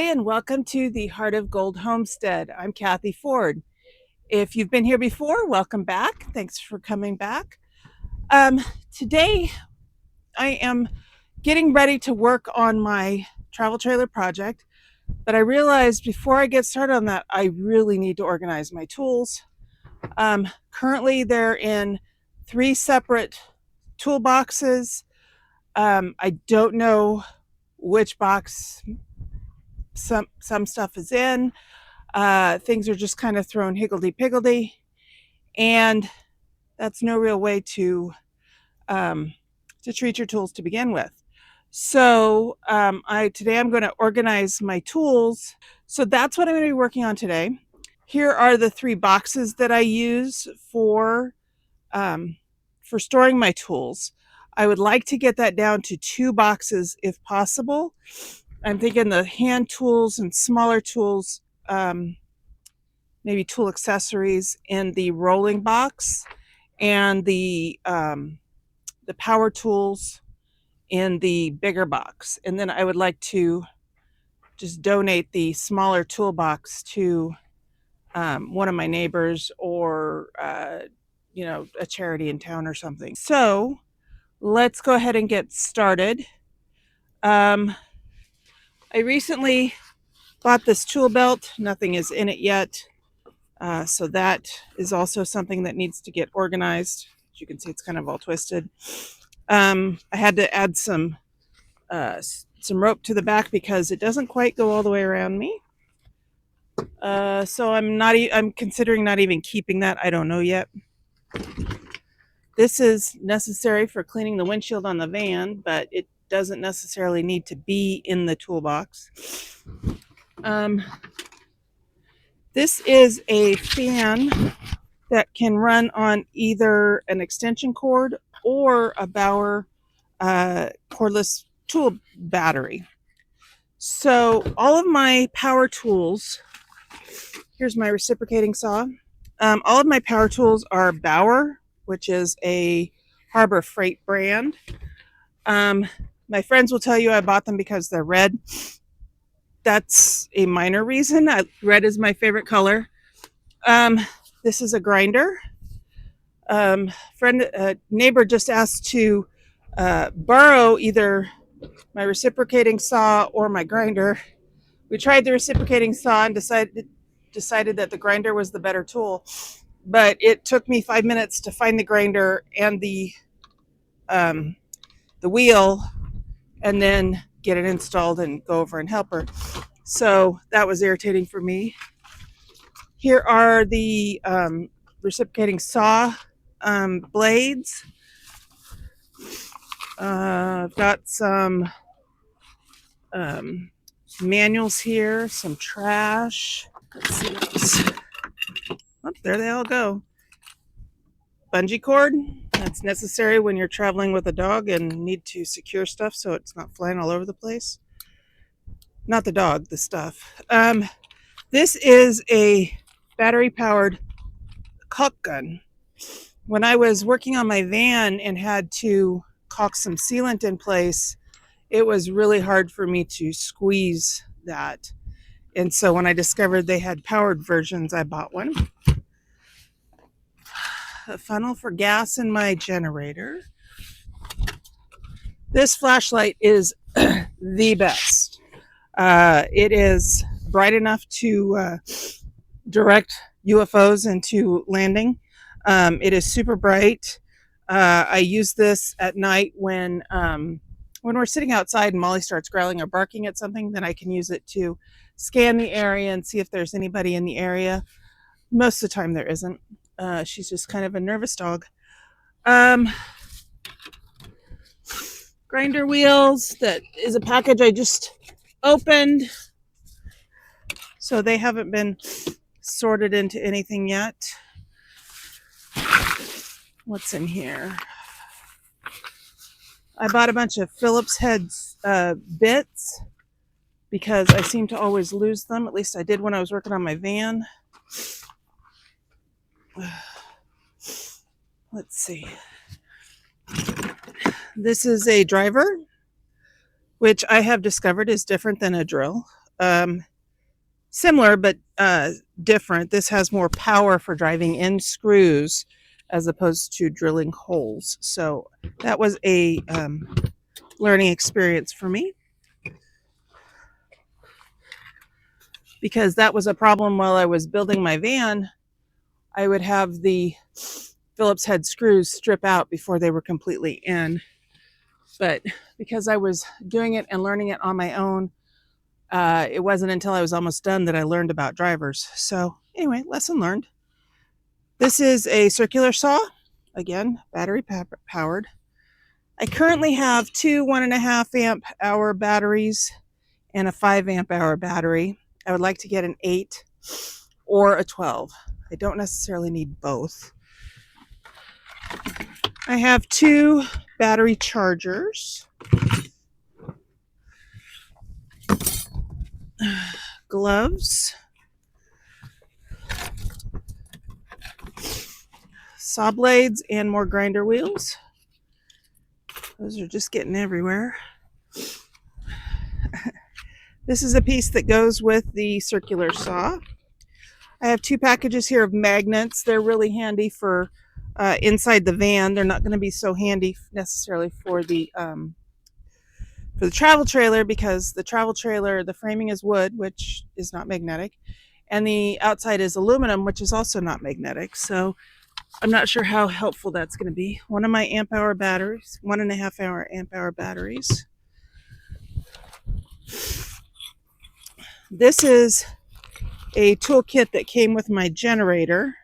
and welcome to the Heart of Gold Homestead. I'm Kathy Ford. If you've been here before, welcome back. Thanks for coming back. Today, I am getting ready to work on my travel trailer project, but I realized before I get started on that, I really need to organize my tools. Currently, they're in 3 separate toolboxes. I don't know which box some stuff is in. Things are just kind of thrown higgledy-piggledy, and that's no real way to treat your tools to begin with. So today I'm going to organize my tools. So that's what I'm going to be working on today. Here are the 3 boxes that I use for storing my tools. I would like to get that down to 2 boxes if possible. I'm thinking the hand tools and smaller tools, maybe tool accessories in the rolling box, and the power tools in the bigger box. And then I would like to just donate the smaller toolbox to one of my neighbors or a charity in town or something. So let's go ahead and get started. I recently bought this tool belt. Nothing is in it yet. So that is also something that needs to get organized. As you can see, it's kind of all twisted. I had to add some rope to the back because it doesn't quite go all the way around me. So I'm considering not even keeping that. I don't know yet. This is necessary for cleaning the windshield on the van, but it doesn't necessarily need to be in the toolbox. This is a fan that can run on either an extension cord or a Bauer cordless tool battery. So all of my power tools, here's my reciprocating saw. All of my power tools are Bauer, which is a Harbor Freight brand. My friends will tell you I bought them because they're red. That's a minor reason. Red is my favorite color. This is a grinder. Neighbor just asked to borrow either my reciprocating saw or my grinder. We tried the reciprocating saw and decided that the grinder was the better tool, but it took me 5 minutes to find the grinder and the wheel, and then get it installed and go over and help her. So that was irritating for me. Here are the reciprocating saw blades. I've got some manuals here, some trash. Let's see this. Oh, there they all go. Bungee cord. That's necessary when you're traveling with a dog and need to secure stuff so it's not flying all over the place. Not the dog, the stuff. This is a battery-powered caulk gun. When I was working on my van and had to caulk some sealant in place, it was really hard for me to squeeze that. And so when I discovered they had powered versions, I bought one. A funnel for gas in my generator. This flashlight is the best. It is bright enough to direct UFOs into landing. It is super bright. I use this at night when we're sitting outside and Molly starts growling or barking at something. Then I can use it to scan the area and see if there's anybody in the area. Most of the time there isn't. She's just kind of a nervous dog. Grinder wheels. That is a package I just opened. So they haven't been sorted into anything yet. What's in here? I bought a bunch of Phillips head bits because I seem to always lose them. At least I did when I was working on my van. Let's see. This is a driver, which I have discovered is different than a drill. similar but different. This has more power for driving in screws as opposed to drilling holes. So that was a learning experience for me, because that was a problem while I was building my van. I would have the Phillips head screws strip out before they were completely in. But because I was doing it and learning it on my own, it wasn't until I was almost done that I learned about drivers. So anyway, lesson learned. This is a circular saw, again, battery powered. I currently have two 1.5 amp hour batteries and a 5 amp hour battery. I would like to get an 8 or a 12. I don't necessarily need both. I have two battery chargers, gloves, saw blades, and more grinder wheels. Those are just getting everywhere. This is a piece that goes with the circular saw. I have two packages here of magnets. They're really handy for inside the van. They're not going to be so handy necessarily for the travel trailer, because the travel trailer, the framing is wood, which is not magnetic, and the outside is aluminum, which is also not magnetic. So I'm not sure how helpful that's going to be. One of my amp hour batteries, 1.5 hour amp hour batteries. This is a toolkit that came with my generator.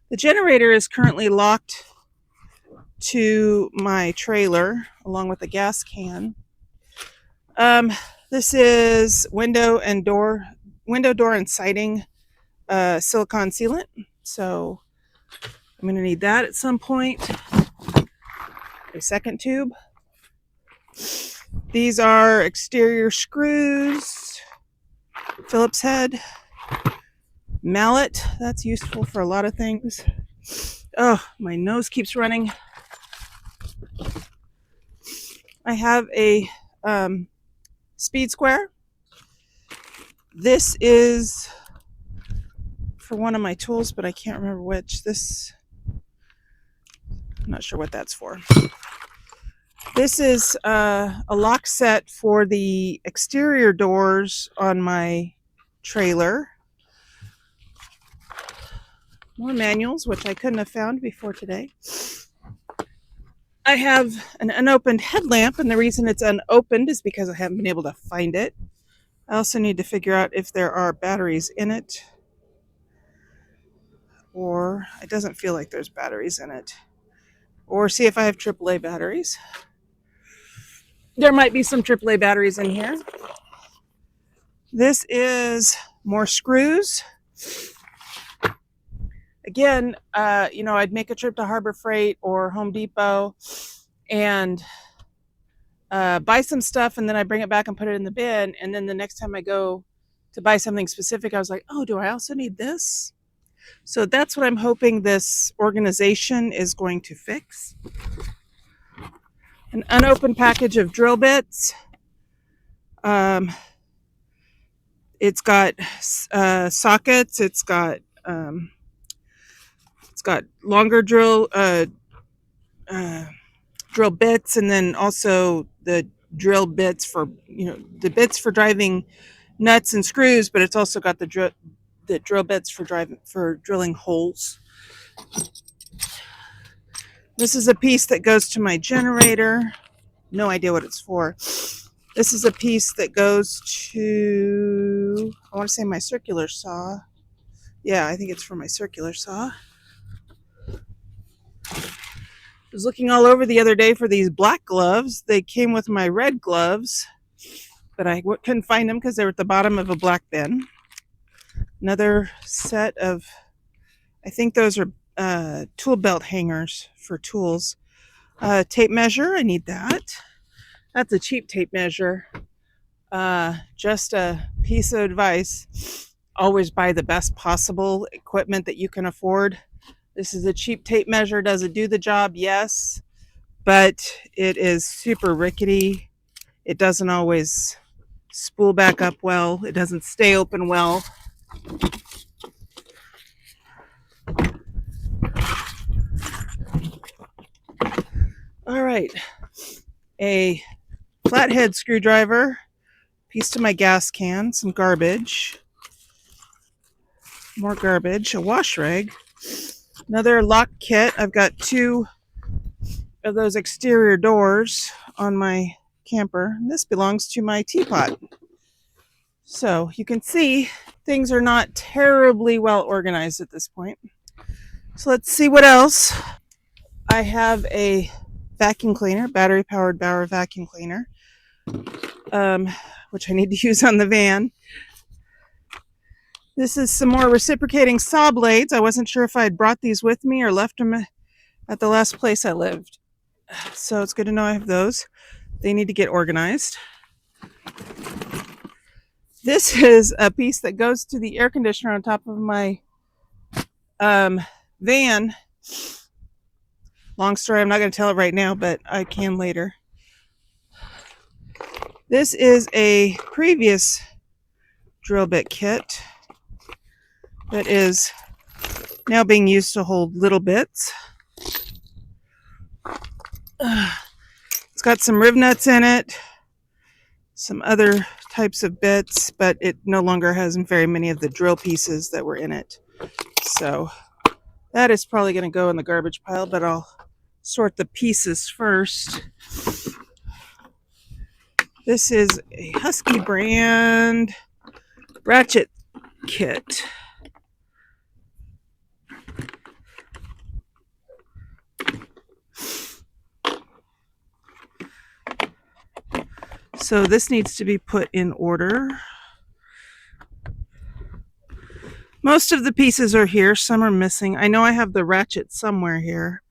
The generator is currently locked to my trailer along with a gas can. This is window, door, and siding silicone sealant. So I'm going to need that at some point. A second tube. These are exterior screws, Phillips head, mallet. That's useful for a lot of things. Oh, my nose keeps running. I have a speed square. This is for one of my tools, but I can't remember which. I'm not sure what that's for. This is a lock set for the exterior doors on my trailer. More manuals, which I couldn't have found before today. I have an unopened headlamp, and the reason it's unopened is because I haven't been able to find it. I also need to figure out if there are batteries in it, or it doesn't feel like there's batteries in it, or see if I have AAA batteries. There might be some AAA batteries in here. This is more screws. Again, I'd make a trip to Harbor Freight or Home Depot and buy some stuff, and then I bring it back and put it in the bin. And then the next time I go to buy something specific, I was like, oh, do I also need this? So that's what I'm hoping this organization is going to fix. An unopened package of drill bits. It's got sockets. It's got longer drill bits, and then also the drill bits for the bits for driving nuts and screws. But it's also got the drill bits for drilling holes. This is a piece that goes to my generator. No idea what it's for. This is a piece that goes to, I want to say, my circular saw. Yeah, I think it's for my circular saw. I was looking all over the other day for these black gloves. They came with my red gloves, but I couldn't find them because they were at the bottom of a black bin. Another set of, I think those are tool belt hangers for tools. Tape measure, I need that. That's a cheap tape measure. Just a piece of advice. Always buy the best possible equipment that you can afford. This is a cheap tape measure. Does it do the job? Yes. But it is super rickety. It doesn't always spool back up well. It doesn't stay open well. All right, a flathead screwdriver, piece to my gas can, some garbage, more garbage, a wash rag, another lock kit. I've got 2 of those exterior doors on my camper. This belongs to my teapot. So you can see things are not terribly well organized at this point. So let's see what else. I have a vacuum cleaner, battery powered Bauer vacuum cleaner, which I need to use on the van. This is some more reciprocating saw blades. I wasn't sure if I had brought these with me or left them at the last place I lived. So it's good to know I have those. They need to get organized. This is a piece that goes to the air conditioner on top of my van. Long story, I'm not going to tell it right now, but I can later. This is a previous drill bit kit that is now being used to hold little bits. It's got some riv nuts in it, some other types of bits, but it no longer has very many of the drill pieces that were in it. So that is probably going to go in the garbage pile, but I'll sort the pieces first. This is a Husky brand ratchet kit. So this needs to be put in order. Most of the pieces are here. Some are missing. I know I have the ratchet somewhere here.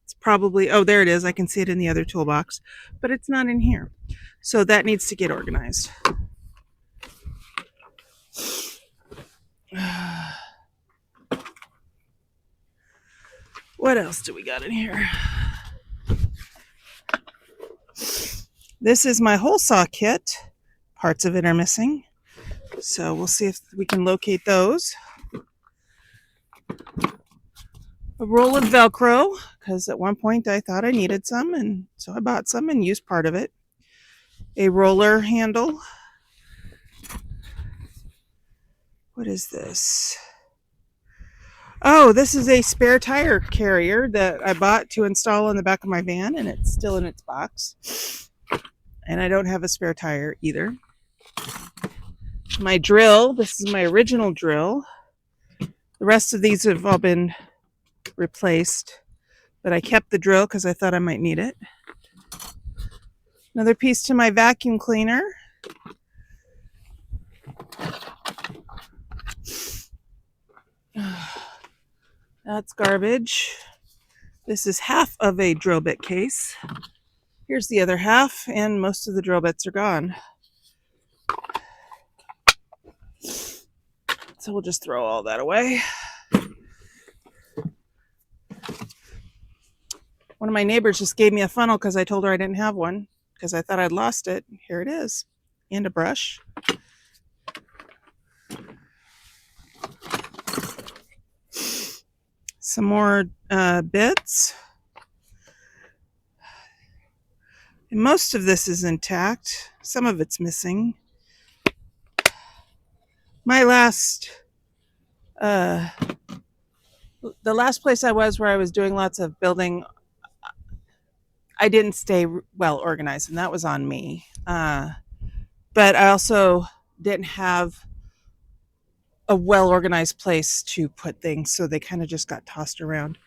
It's probably, oh, there it is. I can see it in the other toolbox, but it's not in here. So that needs to get organized. What else do we got in here? This is my hole saw kit. Parts of it are missing. So we'll see if we can locate those. A roll of Velcro, because at one point I thought I needed some, and so I bought some and used part of it. A roller handle. What is this? Oh, this is a spare tire carrier that I bought to install on the back of my van, and it's still in its box. And I don't have a spare tire either. My drill, this is my original drill. The rest of these have all been replaced, but I kept the drill because I thought I might need it. Another piece to my vacuum cleaner. That's garbage. This is half of a drill bit case. Here's the other half, and most of the drill bits are gone. So we'll just throw all that away. One of my neighbors just gave me a funnel because I told her I didn't have one because I thought I'd lost it. Here it is. And a brush. Some more bits. And most of this is intact. Some of it's missing. My last, the last place I was where I was doing lots of building, I didn't stay well organized, and that was on me. But I also didn't have a well organized place to put things, so they kind of just got tossed around.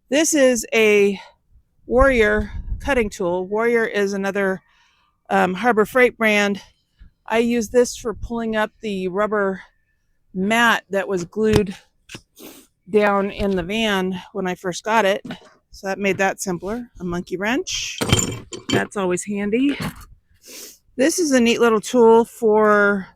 This is a Warrior cutting tool. Warrior is another Harbor Freight brand. I use this for pulling up the rubber mat that was glued down in the van when I first got it. So that made that simpler. A monkey wrench. That's always handy. This is a neat little tool for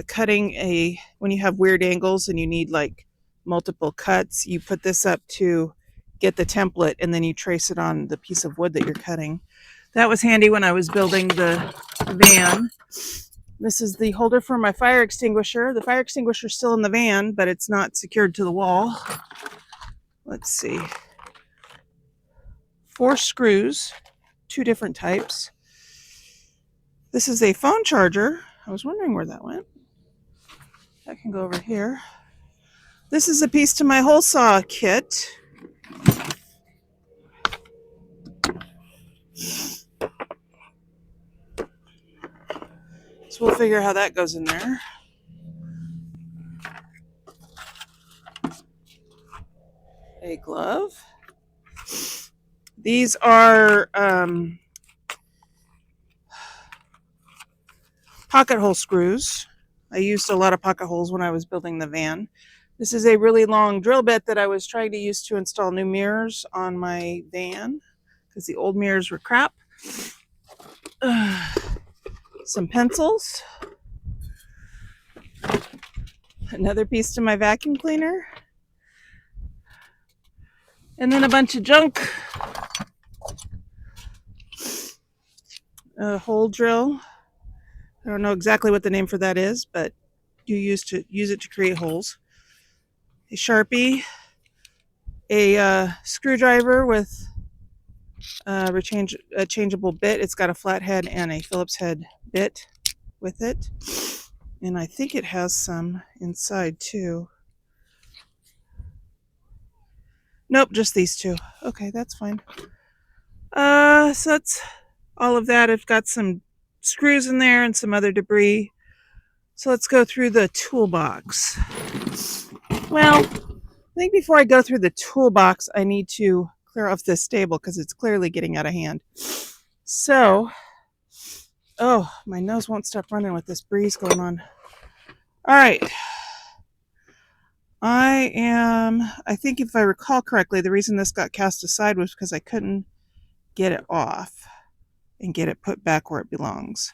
cutting when you have weird angles and you need like multiple cuts. You put this up to get the template, and then you trace it on the piece of wood that you're cutting. That was handy when I was building the van. This is the holder for my fire extinguisher. The fire extinguisher is still in the van, but it's not secured to the wall. Let's see. 4 screws, 2 different types. This is a phone charger. I was wondering where that went. That can go over here. This is a piece to my hole saw kit. So we'll figure out how that goes in there. A glove. These are pocket hole screws. I used a lot of pocket holes when I was building the van. This is a really long drill bit that I was trying to use to install new mirrors on my van because the old mirrors were crap. Some pencils. Another piece to my vacuum cleaner. And then a bunch of junk. A hole drill. I don't know exactly what the name for that is, but you use it to create holes. A Sharpie, a screwdriver with a changeable bit. It's got a flathead and a Phillips head bit with it. And I think it has some inside too. Nope, just these 2. Okay, that's fine. So that's all of that. I've got some screws in there and some other debris. So let's go through the toolbox. Well, I think before I go through the toolbox, I need to clear off this table because it's clearly getting out of hand. So, oh, my nose won't stop running with this breeze going on. All right. I think if I recall correctly, the reason this got cast aside was because I couldn't get it off and get it put back where it belongs.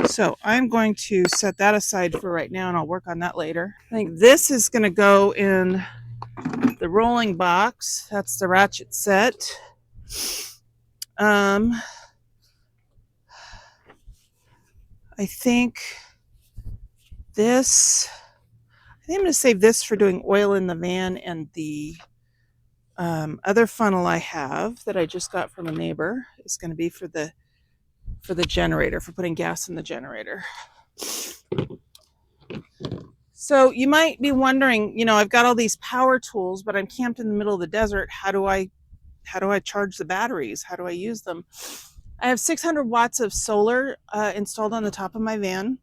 So I'm going to set that aside for right now, and I'll work on that later. I think this is going to go in the rolling box. That's the ratchet set. I think I'm going to save this for doing oil in the van, and the other funnel I have that I just got from a neighbor is going to be for the generator, for putting gas in the generator. So you might be wondering, I've got all these power tools, but I'm camped in the middle of the desert. How do I charge the batteries? How do I use them? I have 600 watts of solar installed on the top of my van,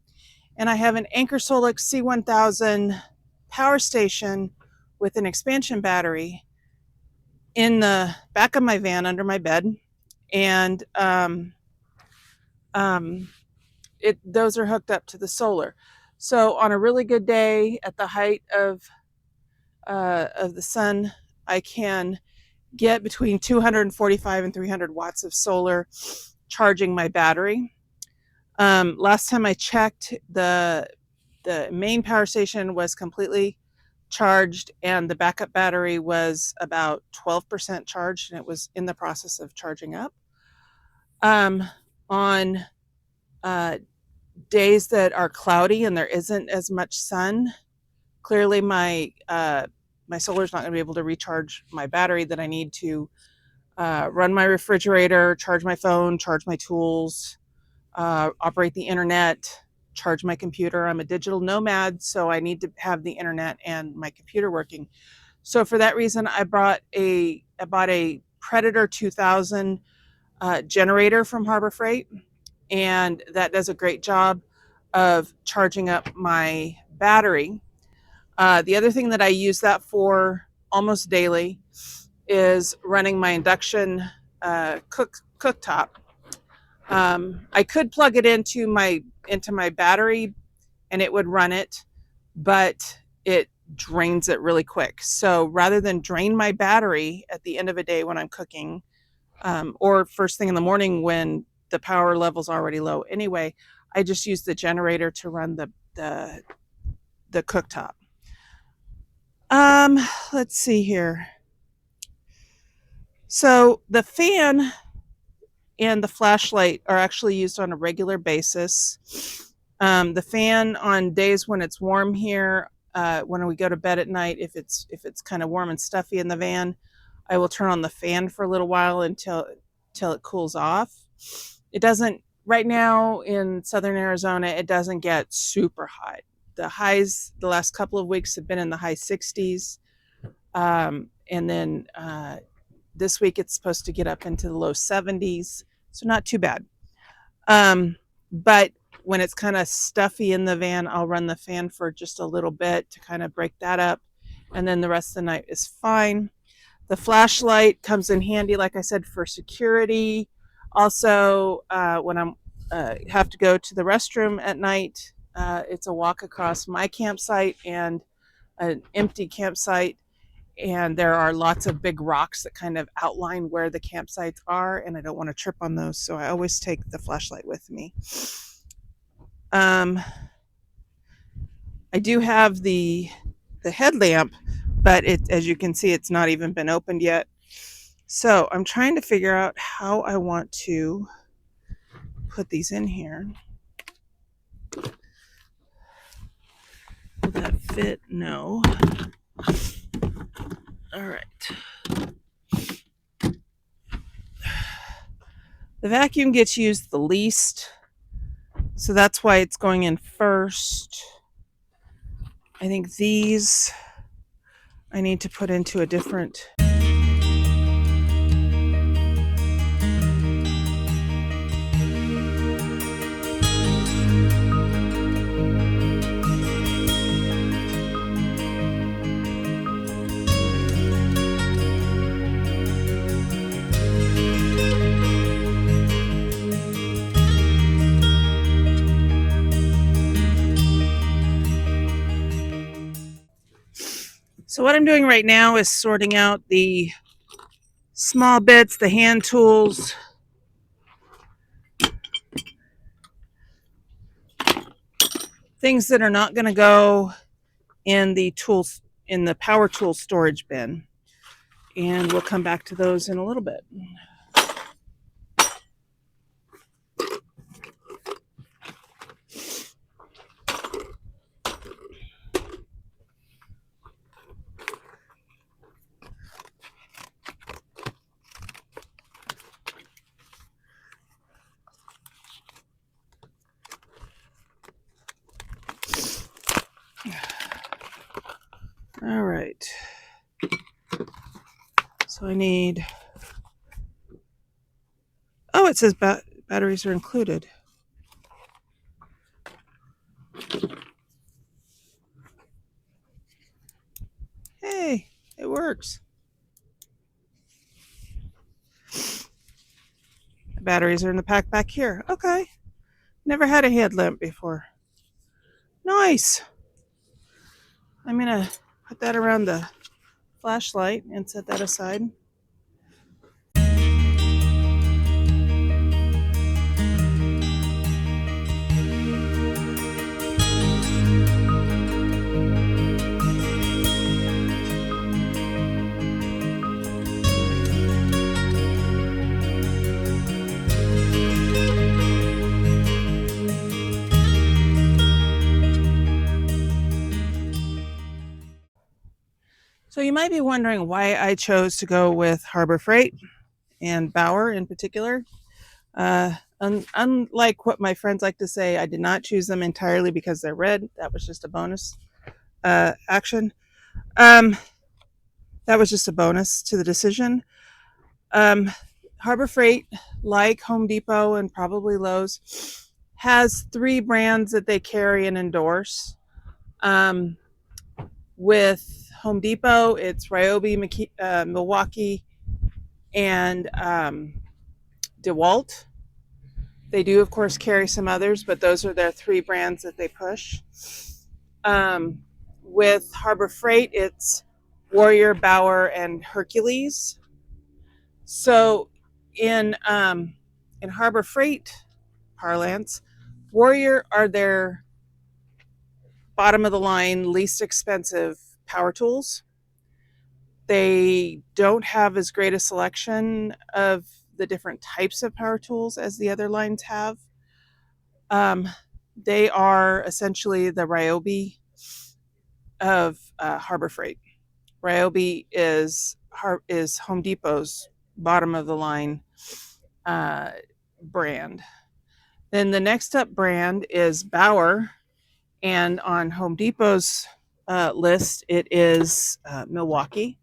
and I have an Anchor Solix C1000 power station with an expansion battery in the back of my van under my bed, and those are hooked up to the solar. So on a really good day at the height of the sun, I can get between 245 and 300 watts of solar charging my battery. Last time I checked, the main power station was completely charged, and the backup battery was about 12% charged, and it was in the process of charging up. On days that are cloudy and there isn't as much sun, clearly my solar is not going to be able to recharge my battery that I need to run my refrigerator, charge my phone, charge my tools, operate the internet, charge my computer. I'm a digital nomad, so I need to have the internet and my computer working. So for that reason, I bought a Predator 2000 generator from Harbor Freight, and that does a great job of charging up my battery. The other thing that I use that for almost daily is running my induction cooktop. I could plug it into my battery and it would run it, but it drains it really quick. So rather than drain my battery at the end of a day when I'm cooking, or first thing in the morning when the power level's already low anyway, I just use the generator to run the cooktop. Let's see here. So the fan and the flashlight are actually used on a regular basis. The fan on days when it's warm here, when we go to bed at night, if it's kind of warm and stuffy in the van, I will turn on the fan for a little while until it cools off. It doesn't right now in southern Arizona. It doesn't get super hot. The highs the last couple of weeks have been in the high 60s, and then this week it's supposed to get up into the low 70s, so not too bad. But when it's kind of stuffy in the van, I'll run the fan for just a little bit to kind of break that up, and then the rest of the night is fine. The flashlight comes in handy, like I said, for security. Also, when I'm have to go to the restroom at night, it's a walk across my campsite and an empty campsite, and there are lots of big rocks that kind of outline where the campsites are, and I don't want to trip on those, so I always take the flashlight with me. I do have the headlamp, but as you can see, it's not even been opened yet. So I'm trying to figure out how I want to put these in here. Will that fit? No. All right. The vacuum gets used the least, so that's why it's going in first. I think these I need to put into a different. So what I'm doing right now is sorting out the small bits, the hand tools, things that are not going to go in the tools in the power tool storage bin, and we'll come back to those in a little bit. All right. So I need. Oh, it says batteries are included. Hey, it works. The batteries are in the pack back here. Okay. Never had a headlamp before. Nice. I'm going to put that around the flashlight and set that aside. So you might be wondering why I chose to go with Harbor Freight and Bauer in particular. Unlike what my friends like to say, I did not choose them entirely because they're red. That was just a bonus action. That was just a bonus to the decision. Harbor Freight, like Home Depot and probably Lowe's, has 3 brands that they carry and endorse. With Home Depot, it's Ryobi, Milwaukee, and DeWalt. They do, of course, carry some others, but those are their 3 brands that they push. With Harbor Freight, it's Warrior, Bauer, and Hercules. So in Harbor Freight parlance, Warrior are their bottom of the line, least expensive power tools. They don't have as great a selection of the different types of power tools as the other lines have. Um, they are essentially the Ryobi of Harbor Freight. Ryobi is Home Depot's bottom of the line uh, brand. Then the next up brand is Bauer, and on Home Depot's list, it is Milwaukee.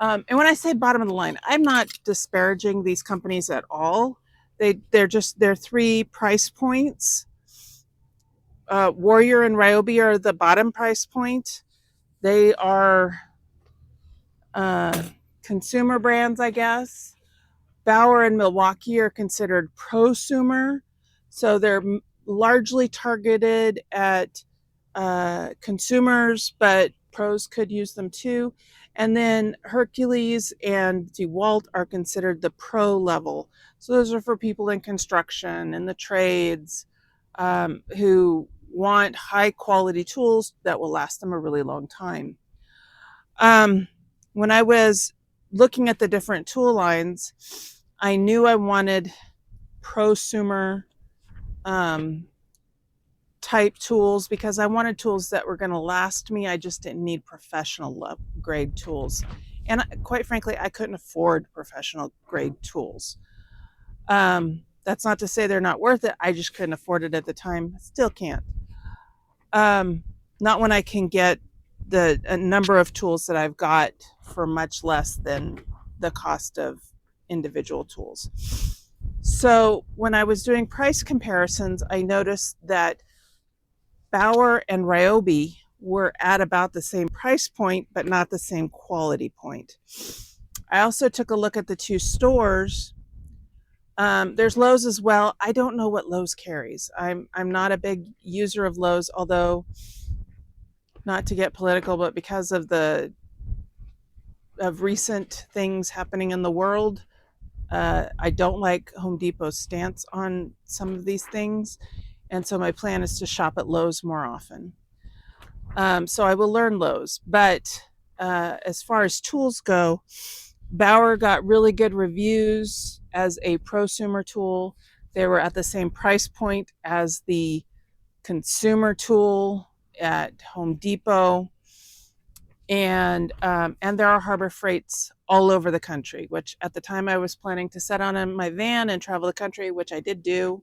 And when I say bottom of the line, I'm not disparaging these companies at all. They're three price points. Warrior and Ryobi are the bottom price point. They are uh, consumer brands, I guess. Bauer and Milwaukee are considered prosumer, so they're largely targeted at consumers, but pros could use them too. And then Hercules and DeWalt are considered the pro level. So those are for people in construction and the trades who want high quality tools that will last them a really long time. When I was looking at the different tool lines, I knew I wanted prosumer um, type tools because I wanted tools that were going to last me. I just didn't need professional grade tools. And quite frankly, I couldn't afford professional grade tools. That's not to say they're not worth it. I just couldn't afford it at the time. Still can't. Not when I can get the number of tools that I've got for much less than the cost of individual tools. So when I was doing price comparisons, I noticed that Bauer and Ryobi were at about the same price point, but not the same quality point. I also took a look at the two stores. There's Lowe's as well. I don't know what Lowe's carries. I'm not a big user of Lowe's, although not to get political, but because of recent things happening in the world, I don't like Home Depot's stance on some of these things, and so my plan is to shop at Lowe's more often. So I will learn Lowe's, but as far as tools go, Bauer got really good reviews as a prosumer tool. They were at the same price point as the consumer tool at Home Depot, and there are Harbor Freights all over the country, which at the time I was planning to set on my van and travel the country, which I did do.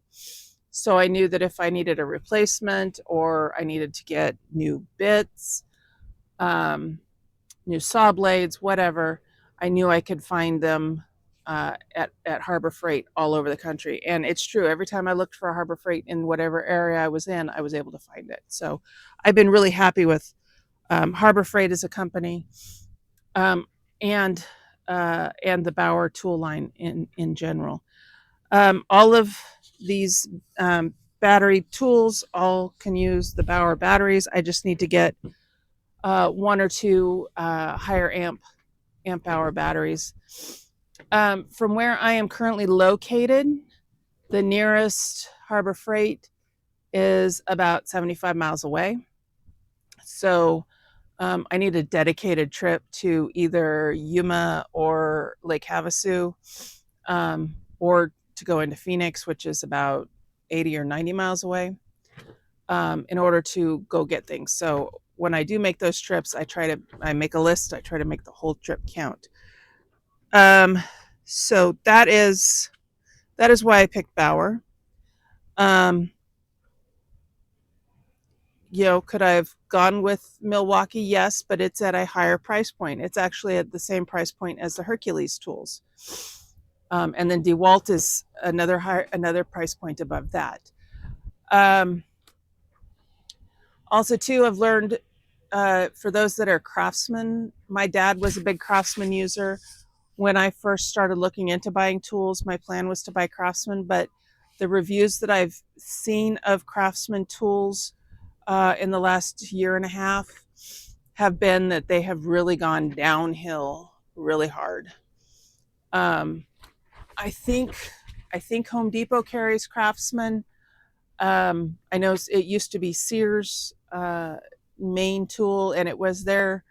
So I knew that if I needed a replacement or I needed to get new bits, new saw blades, whatever, I knew I could find them at Harbor Freight all over the country. And it's true, every time I looked for a Harbor Freight in whatever area I was in, I was able to find it. So I've been really happy with Harbor Freight as a company, um, and the Bauer tool line in general. All of these battery tools all can use the Bauer batteries. I just need to get one or two higher amp hour batteries. From where I am currently located, the nearest Harbor Freight is about 75 miles away. So I need a dedicated trip to either Yuma or Lake Havasu, or to go into Phoenix, which is about 80 or 90 miles away, in order to go get things. So when I do make those trips, I make a list. I try to make the whole trip count. So that is why I picked Bauer. Um, could I have gone with Milwaukee? Yes, but it's at a higher price point. It's actually at the same price point as the Hercules tools. And then DeWalt is another price point above that. Also, too, I've learned for those that are craftsmen, my dad was a big Craftsman user. When I first started looking into buying tools, my plan was to buy Craftsman, but the reviews that I've seen of Craftsman tools in the last year and a half have been that they have really gone downhill really hard. I think Home Depot carries Craftsman. I know it used to be Sears' main tool, and it was their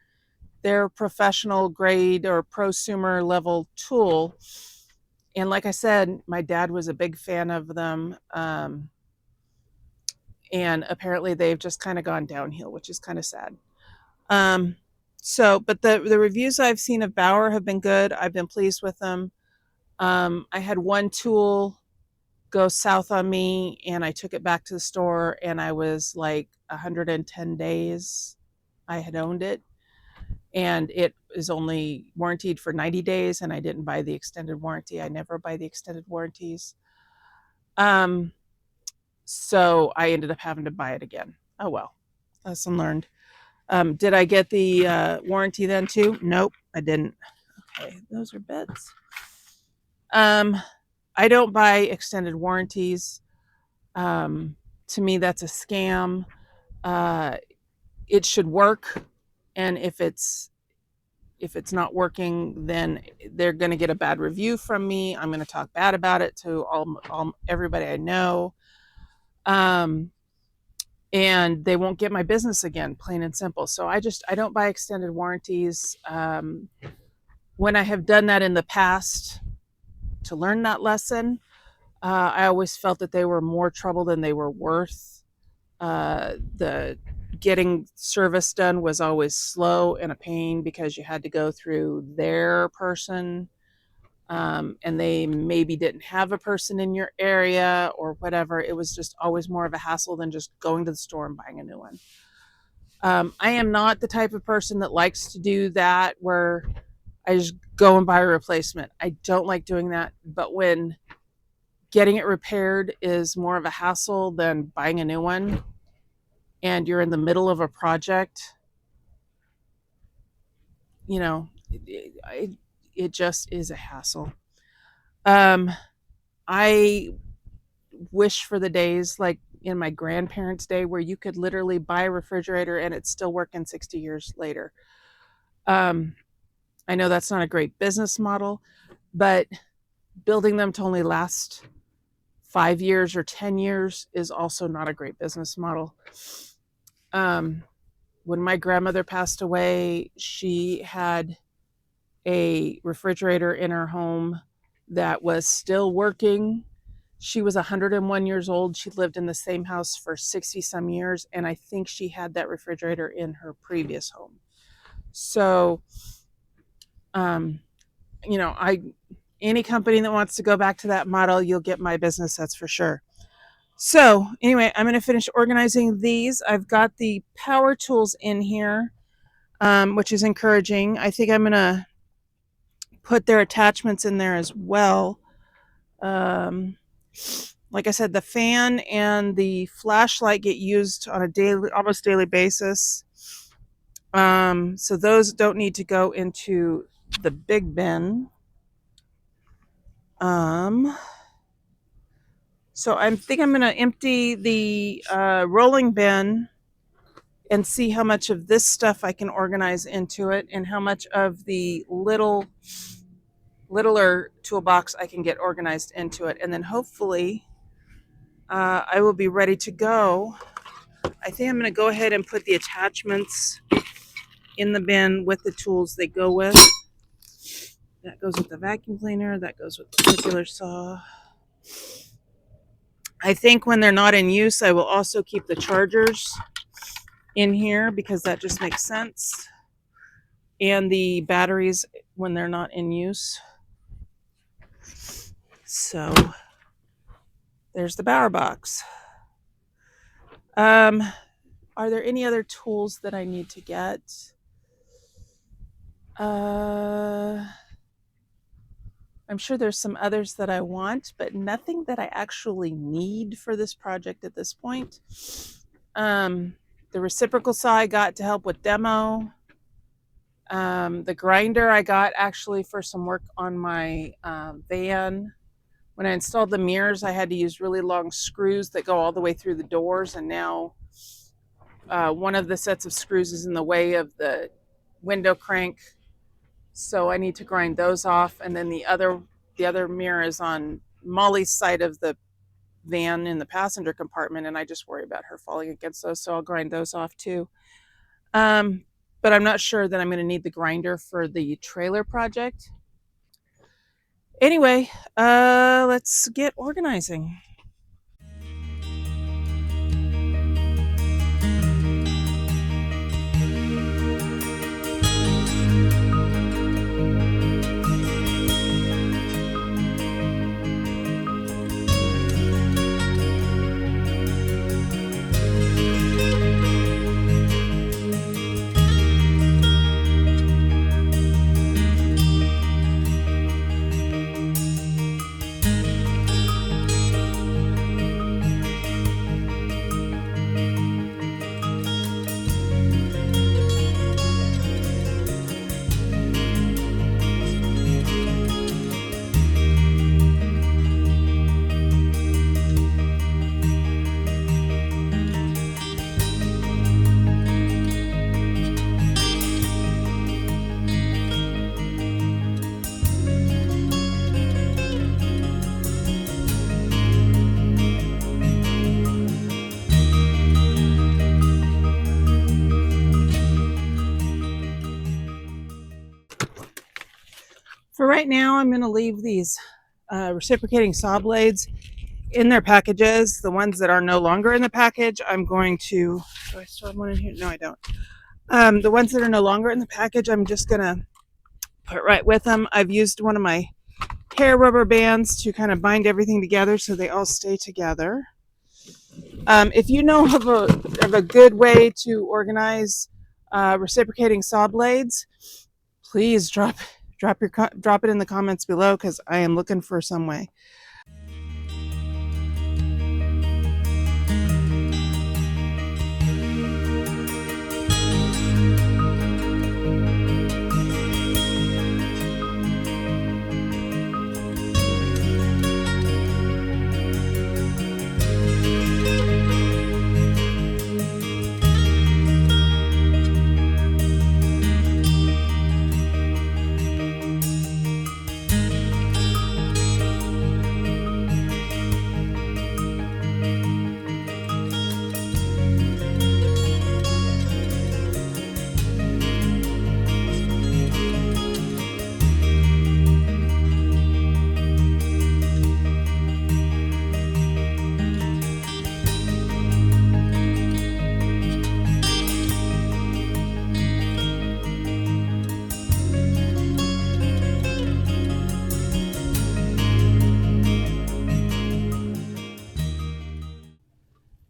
professional grade or prosumer level tool. And like I said, my dad was a big fan of them. And apparently they've just kind of gone downhill, which is kind of sad. Um, but the reviews I've seen of Bauer have been good. I've been pleased with them. I had one tool go south on me, and I took it back to the store, and I was like 110 days I had owned it, and it is only warranted for 90 days, and I didn't buy the extended warranty. I never buy the extended warranties. Um, so I ended up having to buy it again. Oh well, lesson learned. Did I get the warranty then too? Nope, I didn't. Okay, those are beds. Um, I don't buy extended warranties. To me, that's a scam. Uh, it should work, and if it's not working, then they're going to get a bad review from me. I'm going to talk bad about it to all everybody I know. Um, and they won't get my business again, plain and simple. So I don't buy extended warranties. When I have done that in the past to learn that lesson, I always felt that they were more trouble than they were worth. The getting service done was always slow and a pain because you had to go through their person, and they maybe didn't have a person in your area or whatever. It was just always more of a hassle than just going to the store and buying a new one. I am not the type of person that likes to do that where I just go and buy a replacement. I don't like doing that. But when getting it repaired is more of a hassle than buying a new one, and you're in the middle of a project, you know, it just is a hassle. Um, I wish for the days like in my grandparents' day where you could literally buy a refrigerator and it's still working 60 years later. Um, I know that's not a great business model, but building them to only last 5 years or 10 years is also not a great business model. Um, when my grandmother passed away, she had a refrigerator in her home that was still working. She was 101 years old. She lived in the same house for 60 some years. And I think she had that refrigerator in her previous home. So, um, I any company that wants to go back to that model, you'll get my business, that's for sure. So, anyway, I'm going to finish organizing these. I've got the power tools in here, which is encouraging. I think I'm going to put their attachments in there as well. Um, like I said, the fan and the flashlight get used on a daily, almost daily basis. So those don't need to go into the big bin. So I think I'm going to empty the rolling bin and see how much of this stuff I can organize into it and how much of the littler toolbox I can get organized into it. And then hopefully I will be ready to go. I think I'm going to go ahead and put the attachments in the bin with the tools they go with. That goes with the vacuum cleaner. That goes with the circular saw. I think when they're not in use, I will also keep the chargers in here because that just makes sense. And the batteries when they're not in use. So there's the Bauer box. Are there any other tools that I need to get? I'm sure there's some others that I want, but nothing that I actually need for this project at this point. The reciprocal saw I got to help with demo. The grinder I got actually for some work on my van. When I installed the mirrors, I had to use really long screws that go all the way through the doors, and now one of the sets of screws is in the way of the window crank, so I need to grind those off. And then the other mirror is on Molly's side of the van in the passenger compartment, and I just worry about her falling against those, so I'll grind those off too. But I'm not sure that I'm going to need the grinder for the trailer project. Anyway, let's get organizing. For right now, I'm going to leave these reciprocating saw blades in their packages. The ones that are no longer in the package, I'm going to. Do I still have one in here? No, I don't. The ones that are no longer in the package, I'm just going to put right with them. I've used one of my hair rubber bands to kind of bind everything together so they all stay together. If you know of a good way to organize reciprocating saw blades, please drop it in the comments below, because I am looking for some way.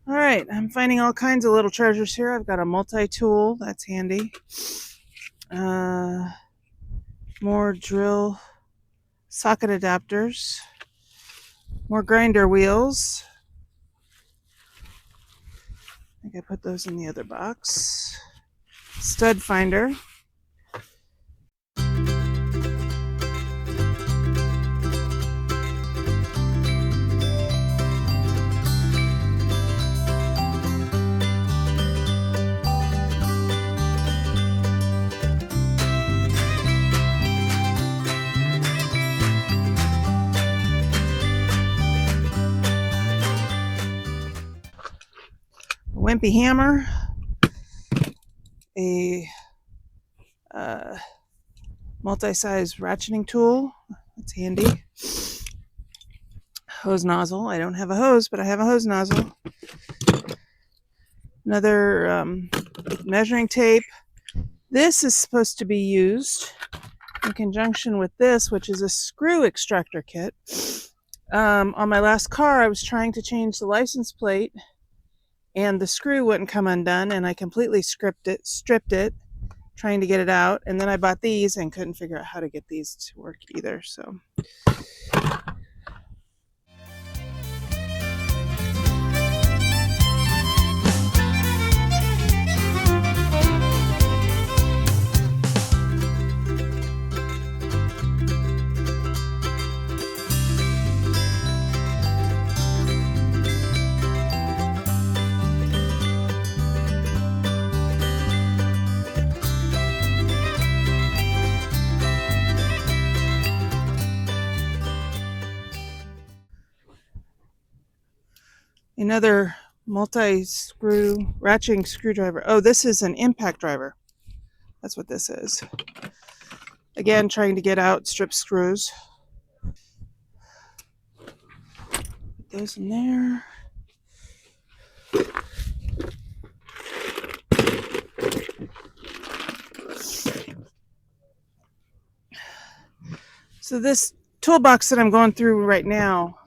All right, I'm finding all kinds of little treasures here. I've got a multi-tool, that's handy. More drill socket adapters. More grinder wheels. I think I put those in the other box. Stud finder. Wimpy hammer, a multi-size ratcheting tool, that's handy. Hose nozzle, I don't have a hose, but I have a hose nozzle. Another measuring tape. This is supposed to be used in conjunction with this, which is a screw extractor kit. On my last car, I was trying to change the license plate, and the screw wouldn't come undone, and I completely stripped it, trying to get it out. And then I bought these and couldn't figure out how to get these to work either. So another multi-screw ratcheting screwdriver. Oh, this is an impact driver. That's what this is. Again, trying to get out strip screws. Put those in there. So this toolbox that I'm going through right now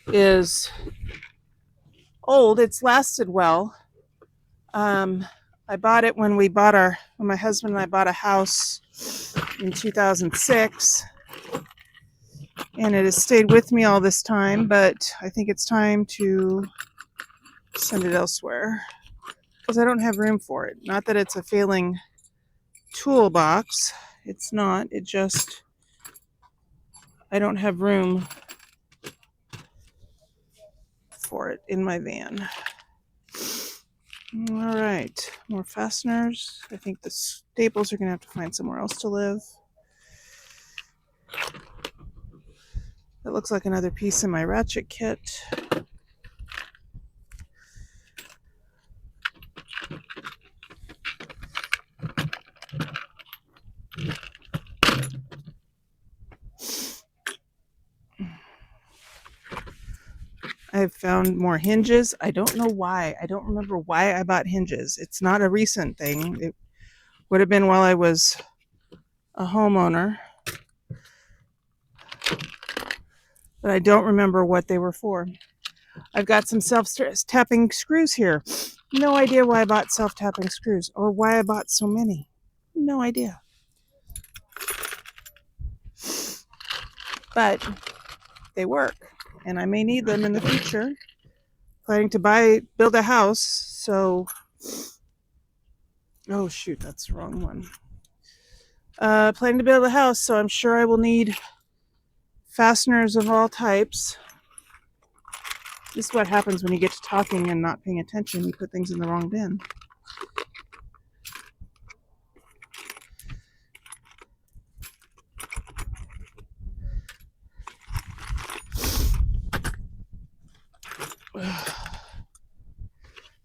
is old. It's lasted well. I bought it when my husband and I bought a house in 2006, and it has stayed with me all this time, but I think it's time to send it elsewhere because I don't have room for it. Not that it's a failing toolbox. It's not. It just, I don't have room for it in my van. All right, more fasteners. I think the staples are going to have to find somewhere else to live. That looks like another piece in my ratchet kit. I've found more hinges. I don't know why. I don't remember why I bought hinges. It's not a recent thing. It would have been while I was a homeowner. But I don't remember what they were for. I've got some self-tapping screws here. No idea why I bought self-tapping screws or why I bought so many. No idea. But they work, and I may need them in the future. Planning to build a house, so... Oh shoot, that's the wrong one. Planning to build a house, so I'm sure I will need fasteners of all types. This is what happens when you get to talking and not paying attention. You put things in the wrong bin.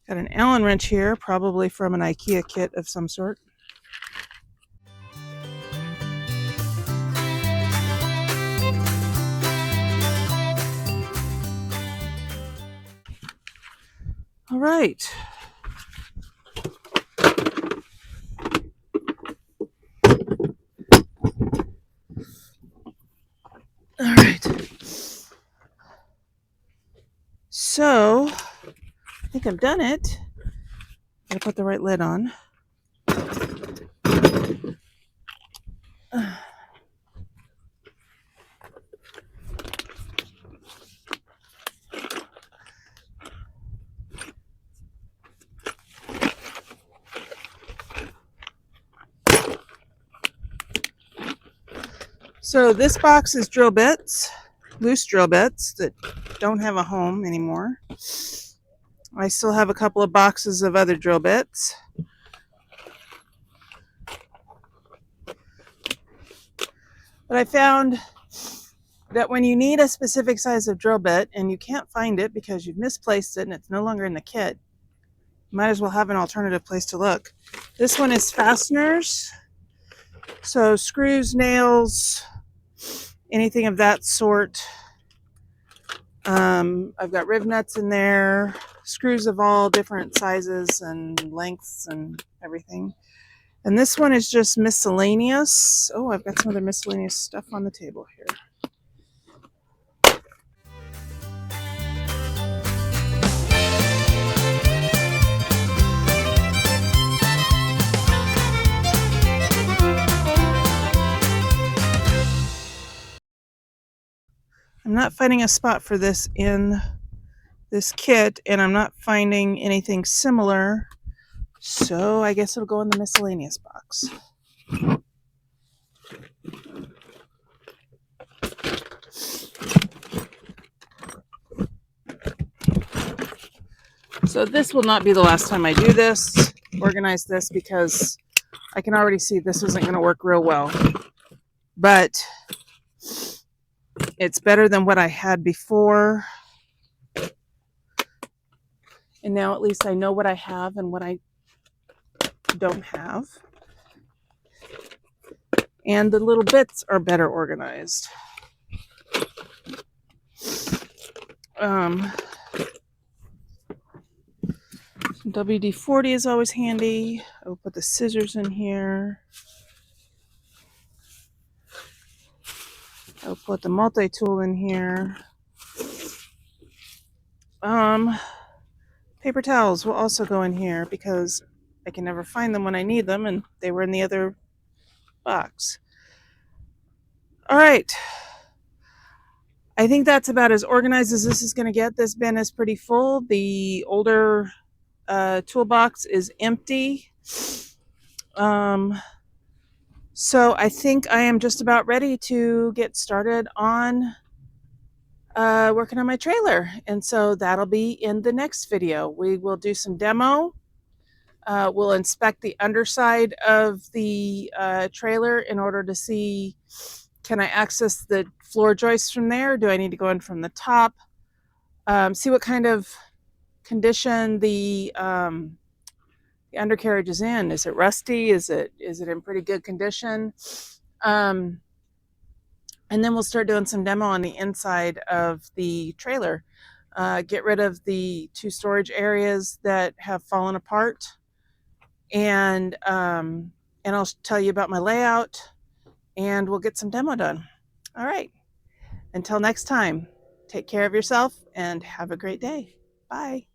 Got an Allen wrench here, probably from an IKEA kit of some sort. All right. All right. So, I think I've done it. Gotta put the right lid on. So this box is drill bits, loose drill bits that don't have a home anymore. I still have a couple of boxes of other drill bits. But I found that when you need a specific size of drill bit and you can't find it because you've misplaced it and it's no longer in the kit, you might as well have an alternative place to look. This one is fasteners. So screws, nails, anything of that sort. I've got riv nuts in there, screws of all different sizes and lengths and everything. And this one is just miscellaneous. Oh, I've got some other miscellaneous stuff on the table here. I'm not finding a spot for this in this kit, and I'm not finding anything similar, so I guess it'll go in the miscellaneous box. So this will not be the last time I do this, organize this, because I can already see this isn't going to work real well. But it's better than what I had before. And now at least I know what I have and what I don't have. And the little bits are better organized. Some WD-40 is always handy. I'll put the scissors in here. I'll put the multi-tool in here. Paper towels will also go in here because I can never find them when I need them, and they were in the other box. All right. I think that's about as organized as this is going to get. This bin is pretty full. The older toolbox is empty. So I think I am just about ready to get started on working on my trailer. And so that'll be in the next video. We will do some demo. We'll inspect the underside of the trailer in order to see, can I access the floor joists from there? Do I need to go in from the top? See what kind of condition the undercarriage is in. Is it rusty? Is it in pretty good condition? And then we'll start doing some demo on the inside of the trailer. Get rid of the 2 storage areas that have fallen apart, and I'll tell you about my layout, and we'll get some demo done. All right. Until next time, take care of yourself and have a great day. Bye.